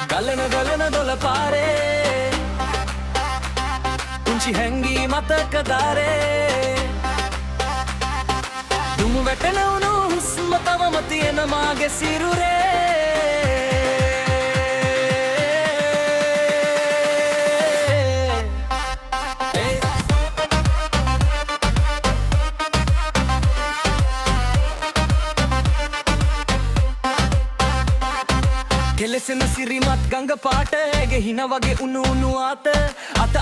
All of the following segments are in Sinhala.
ගලන ගලන දොළ පාරේ පුංචි හැංගී මතක දාරේ දුමු වැටෙන උණු හුස්ම තවම තියෙන මාගේ සිරුරේ කෙලෙසෙන සිරිමත් ගඟ පාට ඇගේ හින වගේ උණු උණු අත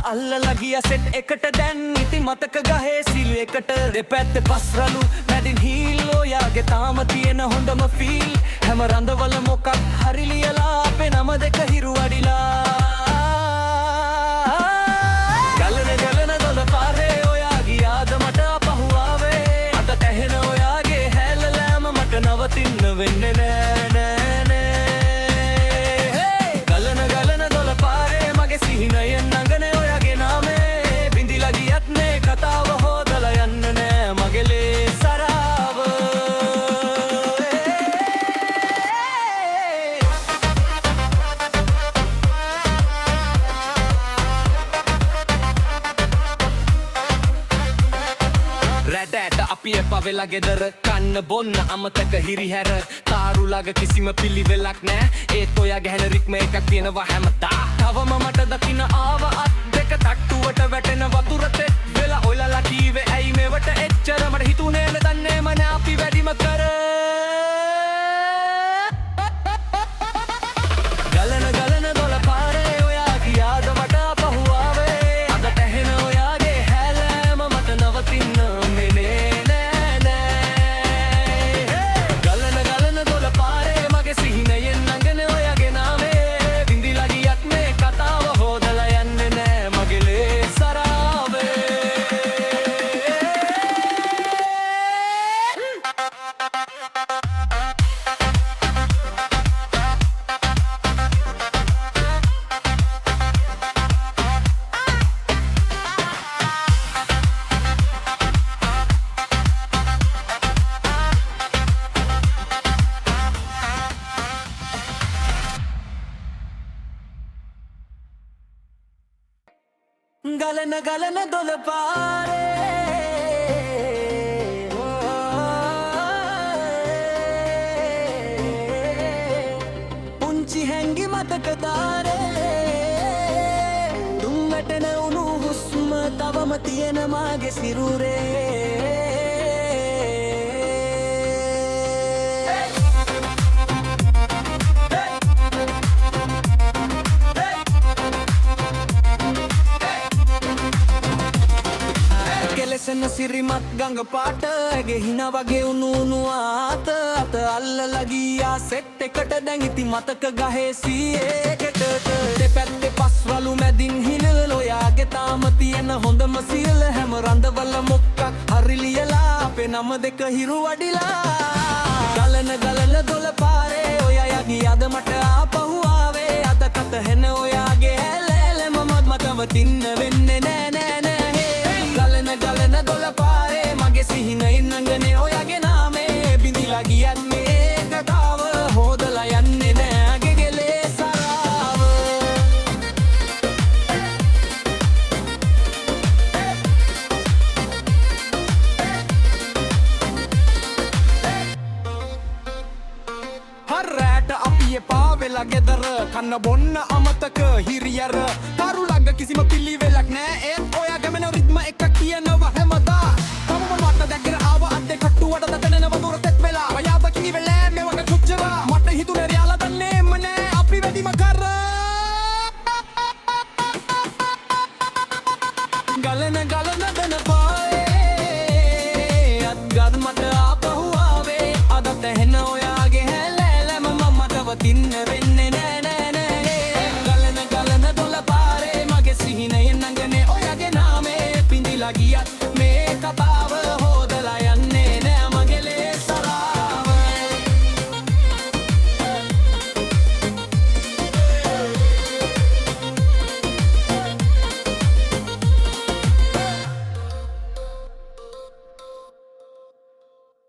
අල්ලලා ගිය සෙට් එකට දැන් ඉති මතක ගහේ සිලු එකට දෙපැත්තේ පස්රලු මැදින් හීල් ඔයාගේ තාම තියෙන හොඳම ෆීල් හැම රඳවල මොකක් හරි ලියලා අපේ නම දෙක හිරු අඩිලා ගලන ගලන දොළ පාරේ ඔයා ගියාද මට අපහු ආවේ අත තැහෙන ඔයාගේ හැලලෑම මට නවතින්න වෙන්නේ නෑ හිනයෙන් නගන ඔයගේ නාමේ බිඳිලා ගියත් මේ කතාව හොදලා යන්න නෑ මගේ ලේ සරාව රැඩෑට අපි එපා වෙලා ගෙදර කන්න බොන්න අමතක හිරිහැර තාරු ළඟ කිසිම පිළිවෙලක් නෑ ඒත් ඔයා ගැහෙන රික්ම එකක් තියෙනවා හැමදා තවම මට දකින්න ආව අත් දෙක තට්ටුවට වැටෙන වතුර තෙත් වෙලා ඔයලා කීවේ ඇයි මේවට එච්චර මට හිතුනේ නැදන්නේම නෑ අපි වැඩිම කර ගලන ගලන දොළ පාරේ ඔයා ගියාද මට අපහු ආවේ අද තැහෙන ඔයාගේ හැලෑම මට නවතින්න මෙනේ ගලන ගලන දොළ පාරේ මගේ සිහිනයෙන් නඟන ඔයාගේ නාමේ බිඳිලා ගියත් මේ කතාව හොදලා යන්නේ නෑ මගේ ලේ සරාවේ ගලන ගලන දොළ පාරේ පුංචි හැංගි මතක දාරේ දුම් වැටෙන උණු හුස්ම තවම තියෙන මාගේ සිරුරේ කෙලෙසෙන සිරිමත් ගඟ පාට ඇගේ හින වගේ උණු උණු අත අල්ලලා ගියා සෙට් එකට දැන් ඉති මතක ගහේ සීයකට දෙපැත්තේ පස්වලු මැදින් හිලල ඔයාගේ තාම තියෙන හොඳම සියල හැම රඳවල මොකක් හරි ලියලා අපේ නම දෙක හිරු වඩිලා ගලන ගලන දොළ පාරේ ඔයා ගියාද මට ආපහු ආවේ අද කත හෙන ඔයාගේ හැලෑලම මට නවතින්න වෙන්නේ නෑ ගලන ගලන දොළ පාරේ මගේ සිහිනයෙන් නඟනේ ඔයාගේ නාමේ බිඳිලා ගියත් මේ කතාව හොදලා යන්නේ නෑ ගෙගලේ සරාව හරෑට අපි එපා වෙලා ගෙදර කන්න බොන්න අමතක හිරියර තාරු ළඟ කිසිම පිළිවෙලක් නෑ ඒත් ඔයා ගැමන රිද්ම එකක් කියනවා